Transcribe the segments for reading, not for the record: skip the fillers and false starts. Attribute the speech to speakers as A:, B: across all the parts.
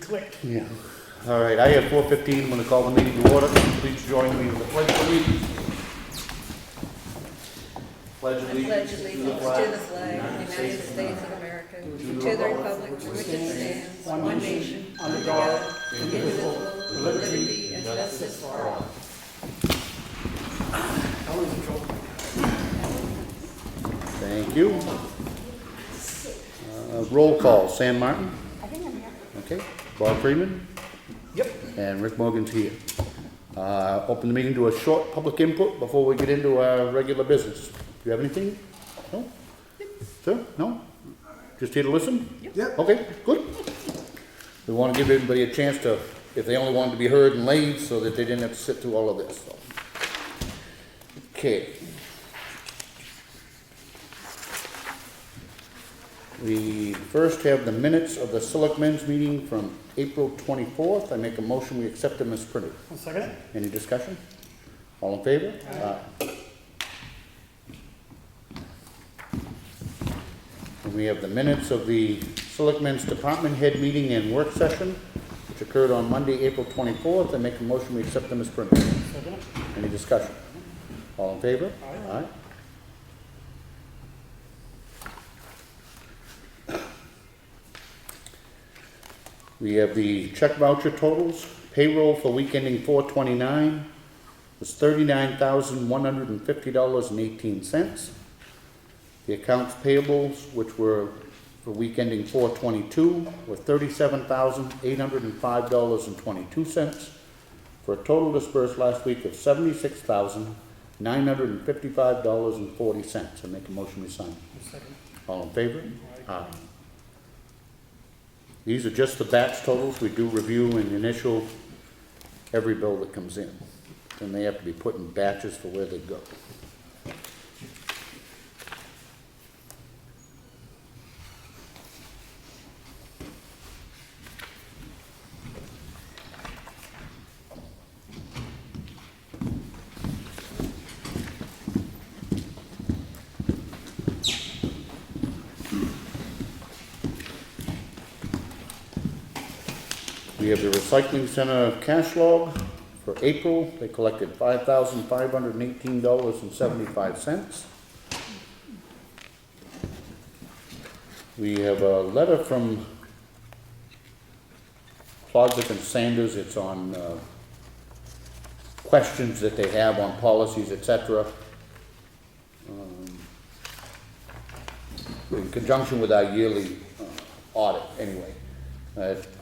A: click.
B: Yeah. All right, I have 4:15, I'm gonna call the meeting to order. Please join me with the pledge of allegiance. Pledge
C: I pledge allegiance to the flag of the United States of America, to the republic for which it stands, one nation, under God, indivisible, with liberty and justice for all.
B: Thank you. Roll call, Sam Martin?
D: I think I'm here.
B: Okay. Bob Freeman?
A: Yep.
B: And Rick Morgan's here. Open the meeting to a short public input before we get into our regular business. Do you have anything? No? Sir? No? Just here to listen?
A: Yep.
B: Okay, good. We want to give everybody a chance to, if they only wanted to be heard and leave, so that they didn't have to sit through all of this. So. Okay. We first have the minutes of the Selectmen's meeting from April 24th. I make a motion we accept them as printed.
A: One second.
B: Any discussion? All in favor? And we have the minutes of the Selectmen's Department Head meeting and work session, which occurred on Monday, April 24th. I make a motion we accept them as printed.
A: Second.
B: Any discussion? All in favor?
A: Aye.
B: We have the check voucher totals. Payroll for week ending 4/29 was $39,150.18. The accounts payables, which were for week ending 4/22, were $37,805.22, for a total disbursed last week of $76,955.40. I make a motion we sign.
A: Second.
B: All in favor? Aye. These are just the batch totals. We do review and initial every bill that comes in. And they have to be put in batches for where they go. We have the recycling center cash log for April. They collected $5,518.75. We have a letter from Plodzik and Sanders. It's on questions that they have on policies, etc. In conjunction with our yearly audit, anyway.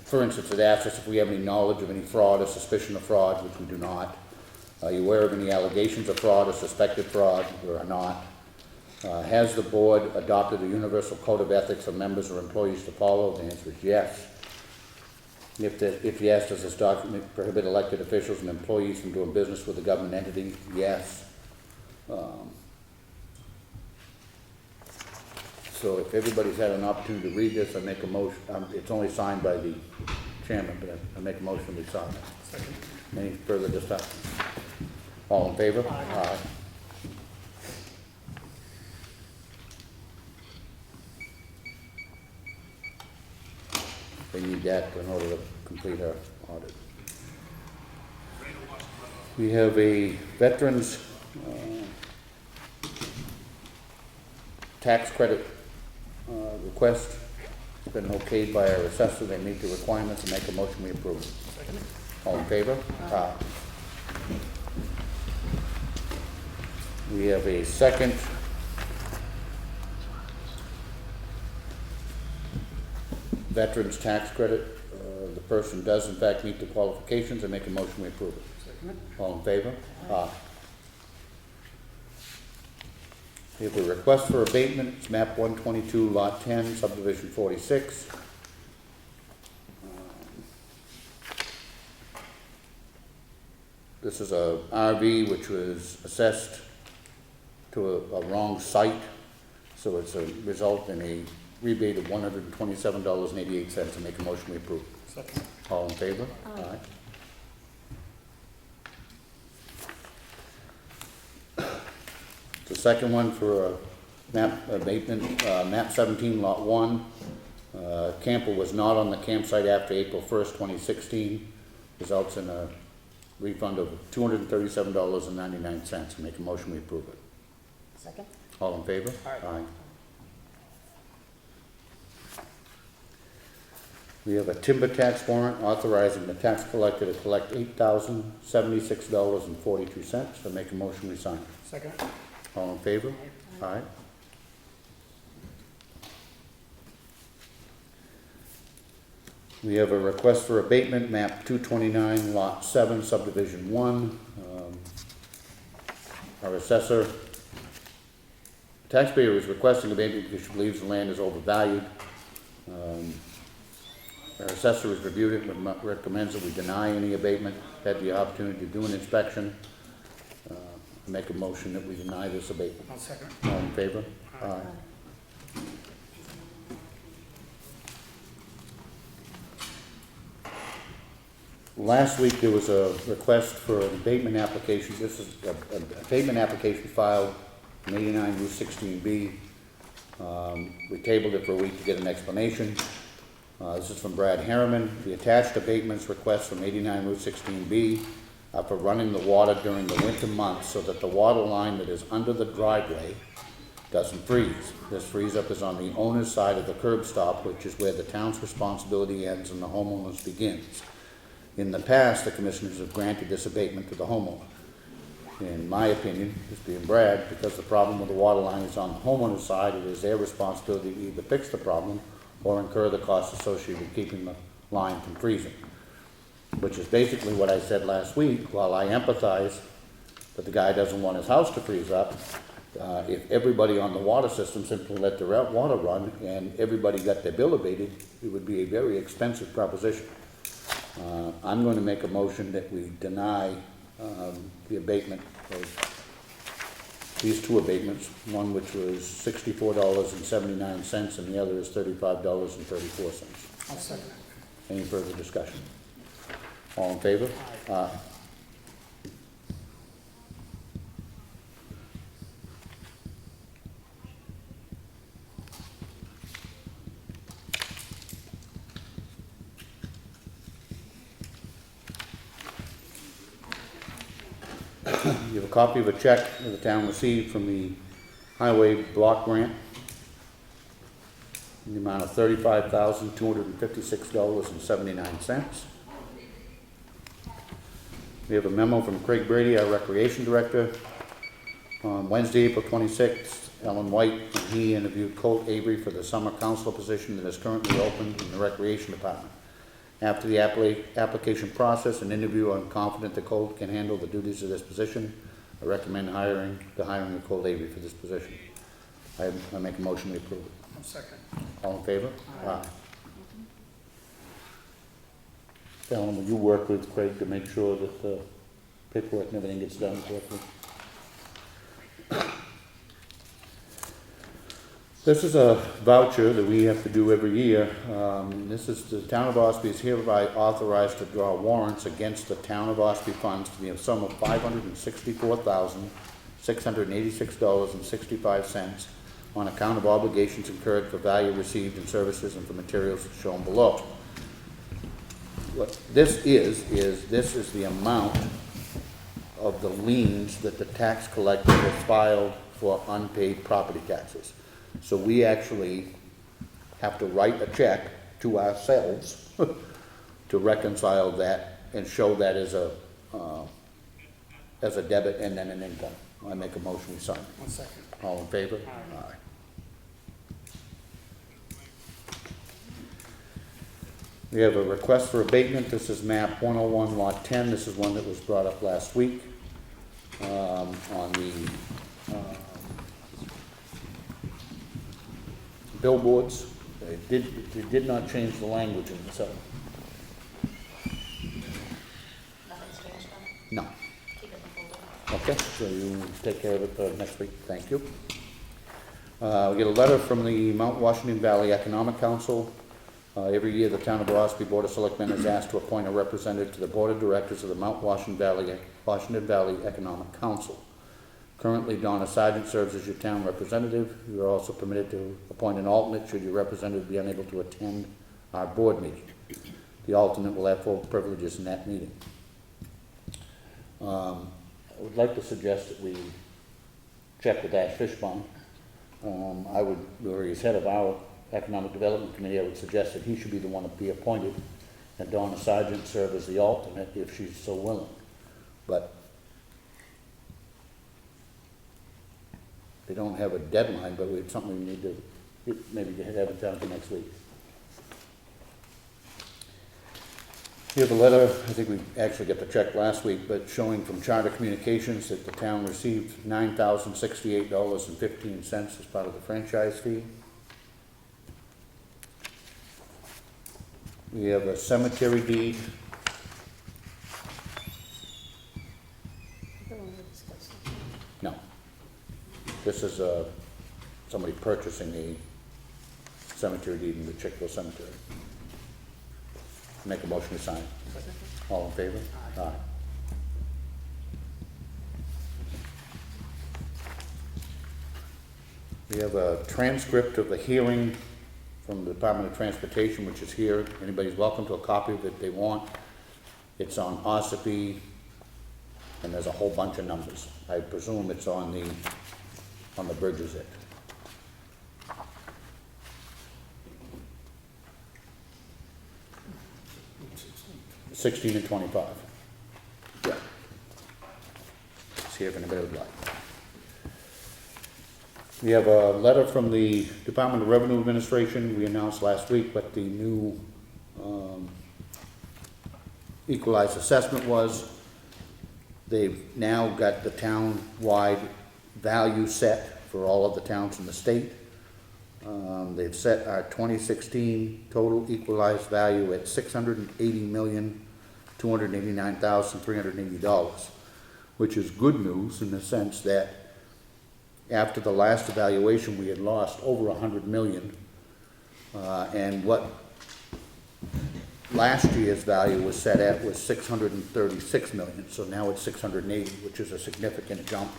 B: For instance, it asks us if we have any knowledge of any fraud or suspicion of fraud, which we do not. Are you aware of any allegations of fraud or suspected fraud, or not? Has the board adopted a universal code of ethics for members or employees to follow? The answer is yes. If yes, does this document prohibit elected officials and employees from doing business with a government entity? Yes. So if everybody's had an opportunity to read this, I make a motion. It's only signed by the chairman, but I make a motion we sign it.
A: Second.
B: Any further discussion? All in favor? Aye. They need that in order to complete our audit. We have a veterans tax credit request. It's been okayed by our assessor. They meet the requirements and make a motion we approve.
A: Second.
B: All in favor? Aye. We have a second veterans tax credit. The person does in fact meet the qualifications. I make a motion we approve it.
A: Second.
B: All in favor? Aye. We have a request for abatement. It's map 122, lot 10, subdivision 46. This is a RV which was assessed to a wrong site, so it's a result in a rebate of $127.88. I make a motion we approve.
A: Second.
B: All in favor? Aye. The second one for map abatement, map 17, lot 1, Camper was not on the campsite after April 1st, 2016, results in a refund of $237.99. Make a motion, we approve it.
A: Second?
B: All in favor?
A: Aye.
B: We have a timber tax warrant authorizing the tax collector to collect $8,076.42. So make a motion, we sign.
A: Second?
B: All in favor? Aye. We have a request for abatement, map 229, lot 7, subdivision 1. Our assessor, taxpayer is requesting abatement because she believes the land is overvalued. Our assessor has reviewed it and recommends that we deny any abatement, had the opportunity to do an inspection. Make a motion that we deny this abatement.
A: I'll second.
B: All in favor? Aye. Last week, there was a request for an abatement application. This is an abatement application filed in 89 Route 16B. We tabled it for a week to get an explanation. This is from Brad Harriman. The attached abatements request from 89 Route 16B are for running the water during the winter months so that the water line that is under the driveway doesn't freeze. This freeze up is on the owner's side of the curb stop, which is where the town's responsibility ends and the homeowner's begins. In the past, the commissioners have granted this abatement to the homeowner. In my opinion, this being Brad, because the problem with the water line is on the homeowner's side, it is their responsibility to either fix the problem or incur the costs associated with keeping the line from freezing. Which is basically what I said last week. While I empathize that the guy doesn't want his house to freeze up, if everybody on the water system simply let the water run and everybody got their bill abated, it would be a very expensive proposition. I'm going to make a motion that we deny the abatement of these two abatements, one which was $64.79 and the other is $35.34.
A: I'll second.
B: Any further discussion? All in favor? Aye. You have a copy of a check that the town received from the highway block grant in the amount of $35,256.79. We have a memo from Craig Brady, our recreation director. On Wednesday, April 26th, Ellen White and he interviewed Colt Avery for the summer counselor position that is currently open in the recreation department. After the application process and interview, I'm confident that Colt can handle the duties of this position. I recommend the hiring of Colt Avery for this position. I make a motion to approve it.
A: I'll second.
B: All in favor? Aye. Ellen, will you work with Craig to make sure that the paperwork and everything gets done correctly? This is a voucher that we have to do every year. This is the town of Ossipee is hereby authorized to draw warrants against the town of Ossipee funds to the sum of $564,686.65 on account of obligations incurred for value received in services and for materials shown below. What this is the amount of the liens that the tax collector has filed for unpaid property taxes. So we actually have to write a check to ourselves to reconcile that and show that as a debit and then an income. I make a motion, we sign.
A: 1 second.
B: All in favor?
A: Aye.
B: We have a request for abatement. This is map 101, lot 10. This is one that was brought up last week on the billboards. They did not change the language in it, so.
C: Nothing's changed on it?
B: No.
C: Keep it in the folder.
B: Okay, so you take care of it next week. Thank you. We get a letter from the Mount Washington Valley Economic Council. Every year, the town of Ossipee Board of Selectmen is asked to appoint a representative to the Board of Directors of the Mount Washington Valley Economic Council. Currently, Donna Sargent serves as your town representative. You are also permitted to appoint an alternate should your representative be unable to attend our board meeting. The alternate will have full privileges in that meeting. I would like to suggest that we check with Ash Fishbone. Where he's head of our Economic Development Committee, I would suggest that he should be the one to be appointed, and Donna Sargent serve as the alternate if she's so willing. But they don't have a deadline, but it's something we need to maybe have it down for next week. We have a letter, I think we actually got the check last week, but showing from Charter Communications that the town received $9,068.15 as part of the franchise fee. We have a cemetery deed. No. This is somebody purchasing a cemetery deed in the Chickville Cemetery. Make a motion to sign. All in favor? Aye. We have a transcript of the hearing from the Department of Transportation, which is here. Anybody's welcome to a copy of it if they want. It's on Ossipee, and there's a whole bunch of numbers. I presume it's on the bridges it. $16 and $25. Yeah. See if anybody would like. We have a letter from the Department of Revenue Administration. We announced last week what the new equalized assessment was. They've now got the town-wide value set for all of the towns in the state. They've set our 2016 total equalized value at $680,289,380, which is good news in the sense that after the last evaluation we had lost over $100 million, and what last year's value was set at was $636 million, so now it's $680, which is a significant jump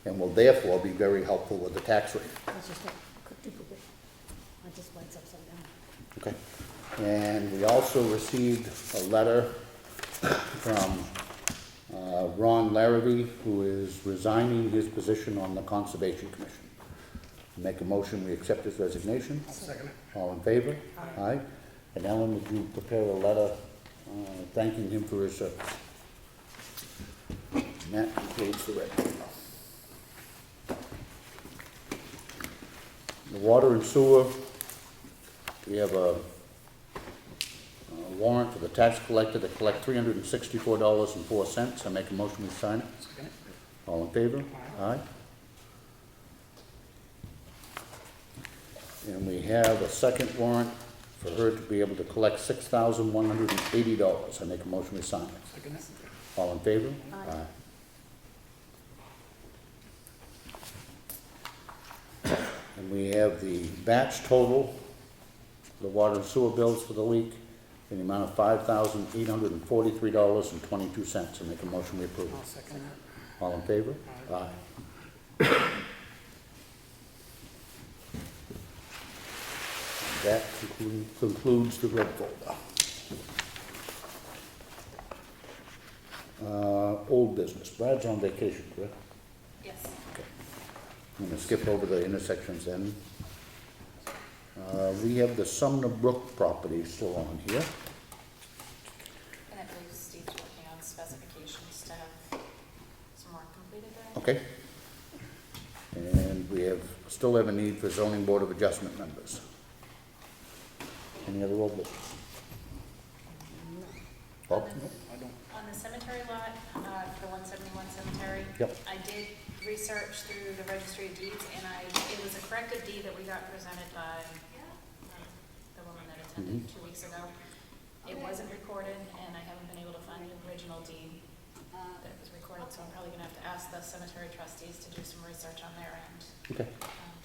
B: and will therefore be very helpful with the tax rate.
A: I just went upside down.
B: Okay. And we also received a letter from Ron Larrabee, who is resigning his position on the Conservation Commission. Make a motion, we accept his resignation.
D: I'll second it.
B: All in favor? Aye. And Ellen, would you prepare a letter thanking him for his service? And that concludes the red folder. The water and sewer, we have a warrant for the tax collector to collect $364.04. I make a motion we sign it.
D: Second it.
B: All in favor? Aye. And we have a second warrant for her to be able to collect $6,180. I make a motion we sign it.
D: Second it.
B: All in favor?
A: Aye.
B: And we have the batch total, the water and sewer bills for the week, in the amount of $5,843.22. I make a motion we approve.
D: I'll second it.
B: All in favor?
D: Aye.
B: That concludes the red folder. Old business. Brad's on vacation, correct?
E: Yes.
B: I'm going to skip over the intersections then. We have the Sumner Brook property still on here.
E: And I believe Steve's working on specifications to have some work completed there.
B: Okay. And we still have a need for zoning board of adjustment members. Any other old business? Bob?
D: I don't.
E: On the cemetery lot, for 171 Cemetery.
B: Yep.
E: I did research through the registry of deeds, and it was a corrected deed that we got presented by the woman that attended 2 weeks ago. It wasn't recorded, and I haven't been able to find the original deed that was recorded, so I'm probably gonna have to ask the cemetery trustees to do some research on their end.
B: Okay.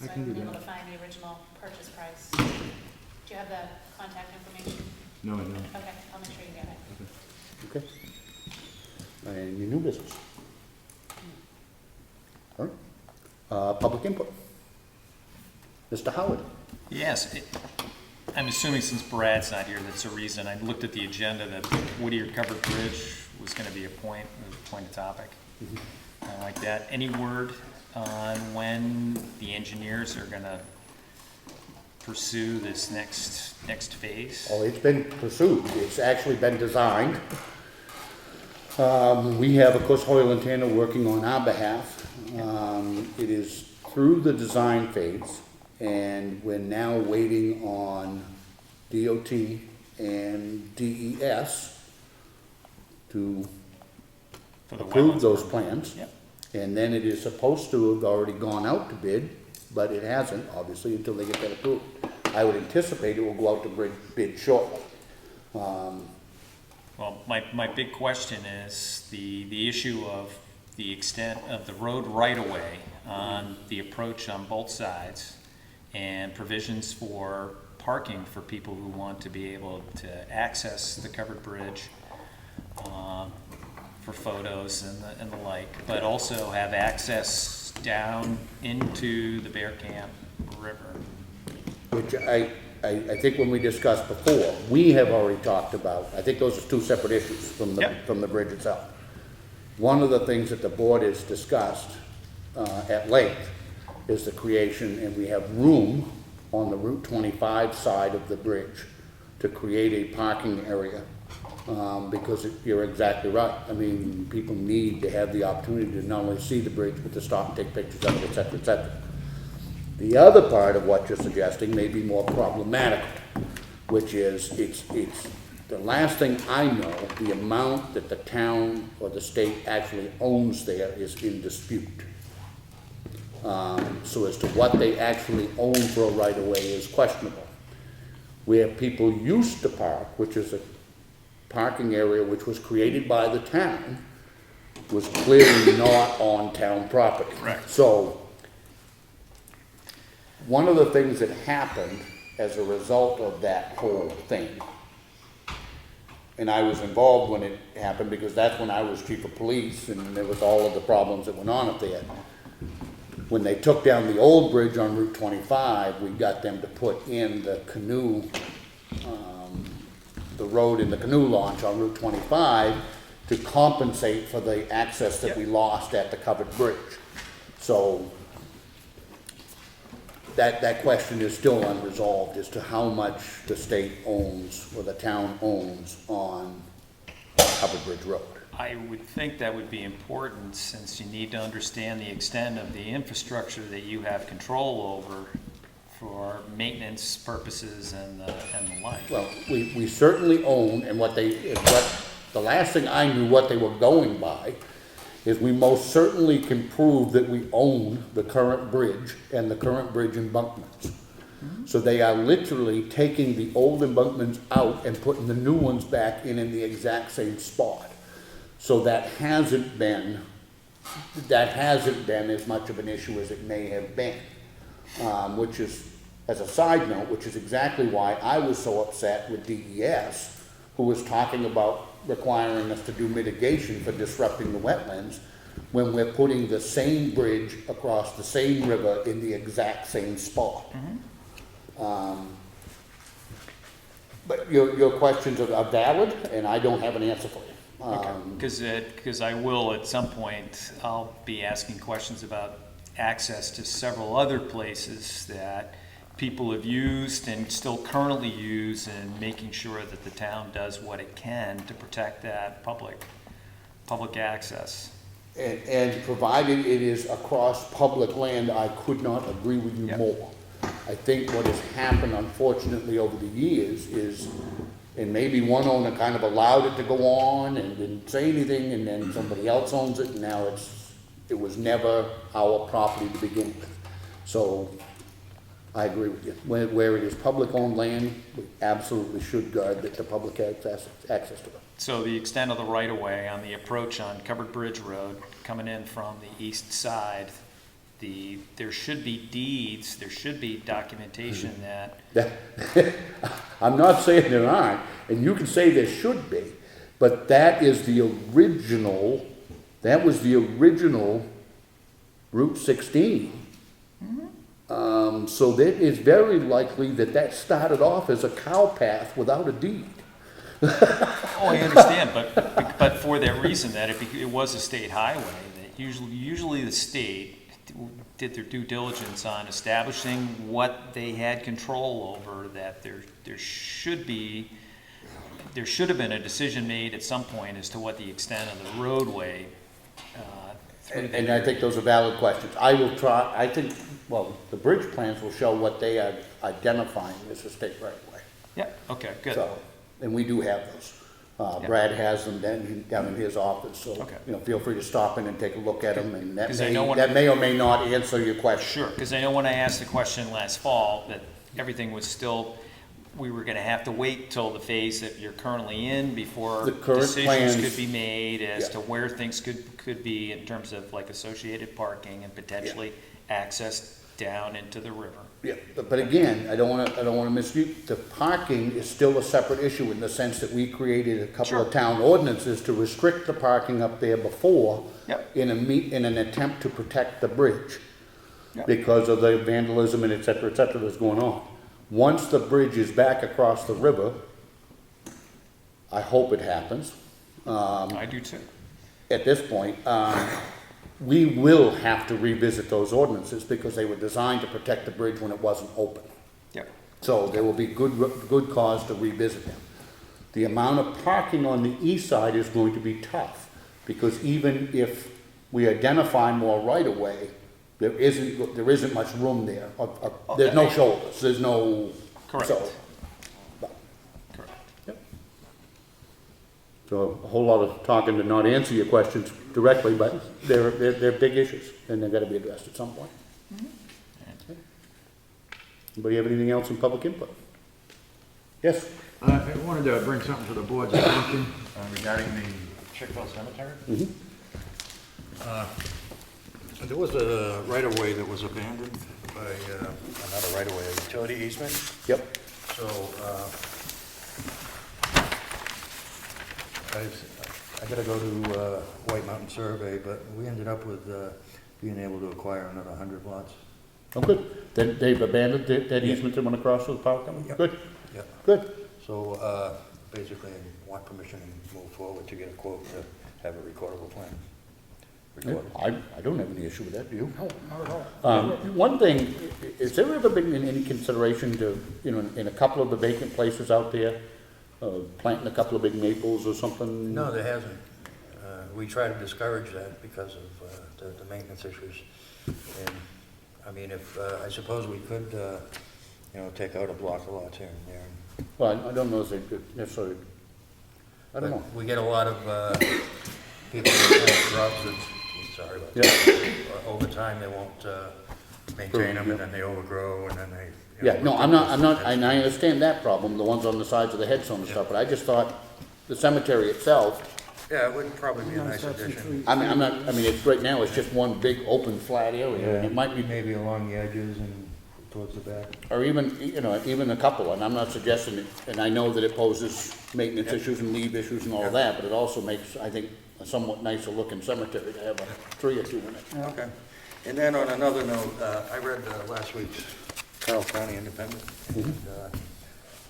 E: So I haven't been able to find the original purchase price. Do you have the contact information?
F: No, I don't.
E: Okay, I'll make sure you get it.
B: Okay. And your new business? All right. public input. Mr. Howard?
A: Yes, I'm assuming since Brad's not here, that's the reason. I looked at the agenda that the Whittier Covered Bridge was gonna be a point of topic. I like that. Any word on when the engineers are gonna pursue this next phase?
B: Oh, it's been pursued. It's actually been designed. We have, of course, Hoyle and Tanner working on our behalf. It is through the design phase, and we're now waiting on DOT and DES to
A: For the
B: approve
A: wetlands
B: those
A: permit?
B: plans.
A: Yep.
B: And then it is supposed to have already gone out to bid, but it hasn't, obviously, until they get that approved. I would anticipate it will go out to bid shortly.
A: Well, my big question is the issue of the extent of the road right-of-way on the approach on both sides and provisions for parking for people who want to be able to access the covered bridge for photos and the like, but also have access down into the Bear Camp River.
B: Which I think when we discussed before, we have already talked about, I think those are two separate issues from
A: Yep.
B: the bridge itself. One of the things that the board has discussed at length is the creation, and we have room on the Route 25 side of the bridge to create a parking area, because you're exactly right. I mean, people need to have the opportunity to not only see the bridge, but to stop and take pictures of it, et cetera, et cetera. The other part of what you're suggesting may be more problematic, which is it's the last thing I know, the amount that the town or the state actually owns there is in dispute. So as to what they actually own for a right-of-way is questionable. Where people used to park, which is a parking area which was created by the town, was clearly not on town property.
A: Correct.
B: So, one of the things that happened as a result of that whole thing, and I was involved when it happened because that's when I was chief of police and there was all of the problems that went on up there. When they took down the old bridge on Route 25, we got them to put in the canoe, the road in the canoe launch on Route 25 to compensate for the access that we lost at the covered bridge. So that question is still unresolved as to how much the state owns or the town owns on Covered Bridge Road.
A: I would think that would be important since you need to understand the extent of the infrastructure that you have control over for maintenance purposes and the like.
B: Well, we certainly own, and what the last thing I knew what they were going by is we most certainly can prove that we own the current bridge and the current bridge embankments. So they are literally taking the old embankments out and putting the new ones back in the exact same spot. So that hasn't been as much of an issue as it may have been, which is, as a side note, which is exactly why I was so upset with DES, who was talking about requiring us to do mitigation for disrupting the wetlands when we're putting the same bridge across the same river in the exact same spot. But your questions are valid, and I don't have an answer for you.
A: Because I will, at some point, I'll be asking questions about access to several other places that people have used and still currently use, and making sure that the town does what it can to protect that public access.
B: And provided it is across public land, I could not agree with you more. I think what has happened, unfortunately, over the years is, and maybe one owner kind of allowed it to go on and didn't say anything, and then somebody else owns it, and now it was never our property to begin with. So I agree with you. Where it is public-owned land, we absolutely should guard the public access to it.
A: So the extent of the right-of-way on the approach on Covered Bridge Road, coming in from the east side, there should be deeds, there should be documentation that...
B: I'm not saying there aren't, and you can say there should be, but that was the original Route 16 So that is very likely that that started off as a cow path without a deed.
A: Oh, I understand, but for that reason, that it was a state highway, that usually the state did their due diligence on establishing what they had control over, that there should have been a decision made at some point as to what the extent of the roadway.
B: And I think those are valid questions. I will try, I think, well, the bridge plans will show what they are identifying as a state right of way.
A: Yeah, okay, good.
B: So, and we do have those.
A: Yeah.
B: Brad has them down in his office, so,
A: Okay.
B: feel free to stop in and take a look at them, and that
A: 'Cause I know when-
B: may or may not answer your question.
A: Sure, because I know when I asked the question last fall, that everything was still, we were gonna have to wait till the phase that you're currently in before
B: The current
A: decisions
B: plans-
A: could be made as
B: Yeah.
A: to where things could be in terms of like associated parking and potentially access down into the river.
B: Yeah, but again, I don't wanna mislead, the parking is still a separate issue in the sense that we created a couple of
A: Sure.
B: town ordinances to restrict the parking up there before
A: Yep.
B: in an attempt to protect the bridge.
A: Yep.
B: Because of the vandalism and et cetera that's going on. Once the bridge is back across the river, I hope it happens,
A: I do too.
B: at this point, we will have to revisit those ordinances because they were designed to protect the bridge when it wasn't open.
A: Yep.
B: So there will be good cause to revisit them. The amount of parking on the east side is going to be tough, because even if we identify more right-of-way, there isn't much room there. There's no shoulders, there's no.
A: Correct.
B: So, but,
A: Correct.
B: yep. So a whole lot of talking to not answer your questions directly, but they're big issues, and they've got to be addressed at some point. Okay. Anybody have anything else in public input? Yes?
D: I wanted to bring something to the board's attention.
F: Regarding the Chickville Cemetery?
D: There was a right-of-way that was abandoned by,
F: Not a right-of-way, a utility easement?
B: Yep.
D: so, I gotta go to White Mountain Survey, but we ended up with being able to acquire another 100 lots.
B: Oh, good. Then they've abandoned that easement that went across to the power company?
D: Yep.
B: Good,
D: Yep.
B: good.
D: So, basically, I want permission to move forward to get a quote to have a recordable plan.
B: Yeah,
D: Recorded.
B: I don't have any issue with that, do you?
D: No, not at all.
B: One thing, is there ever been any consideration to, in a couple of the vacant places out there, planting a couple of big maples or something?
D: No, there hasn't. We try to discourage that because of the maintenance issues. And, I mean, if, I suppose we could, take out a block of lots here and there.
B: Well, I don't know if they could necessarily, I don't know.
D: But we get a lot of people that plant shrubs that, sorry about
B: Yeah,
D: that. Over time, they won't maintain them, and then they overgrow, and then they.
B: yeah, no, I'm not, and I understand that problem, the ones on the sides of the headstone and stuff, but I just thought the cemetery itself,
D: Yeah, it would probably be a nice addition.
B: it's, right now, it's just one big open flat area, and it might be,
D: Maybe along the edges and towards the back.
B: or even, even a couple, and I'm not suggesting it, and I know that it poses maintenance issues and leave issues and all of that, but it also makes, I think, a somewhat nicer looking cemetery to have a tree or two in it.
D: Okay. And then on another note, I read last week's Carroll County Independent, and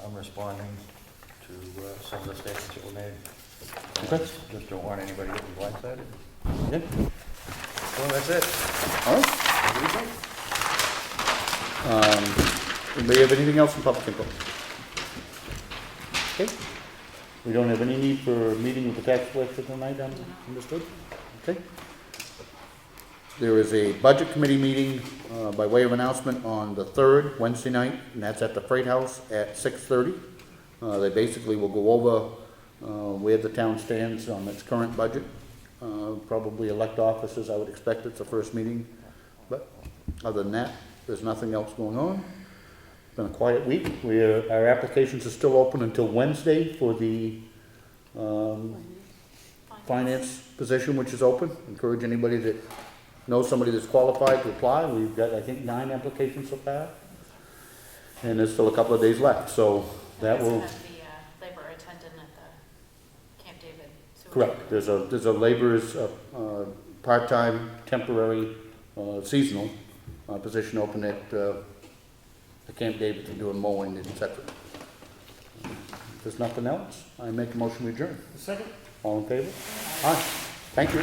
D: I'm responding to some of the statements that were made.
B: Okay.
D: Just don't want anybody getting blindsided.
B: Yeah,
D: Well, that's it.
B: all right.
D: What do you think?
B: Anybody have anything else in public input? Okay. We don't have any need for a meeting with the tax collector tonight, understood? Okay. There is a budget committee meeting, by way of announcement on the 3rd, Wednesday night, and that's at the Freight House at 6:30. They basically will go over, where the town stands on its current budget. Probably elect officers, I would expect it's the first meeting, but other than that, there's nothing else going on. It's been a quiet week. Our applications are still open until Wednesday for the finance position, which is open. Encourage anybody that knows somebody that's qualified to apply. We've got, I think, 9 applications so far. And there's still a couple of days left, so that
E: We also
B: will,
E: have the labor attendant at the Camp David. sewer
B: correct.
E: treatment.
B: There's a laborers, part-time, temporary, seasonal, position open at Camp David for doing mowing, et cetera. If there's nothing else, I make a motion to adjourn.
G: Second?
B: All in favor? Aye. Thank you.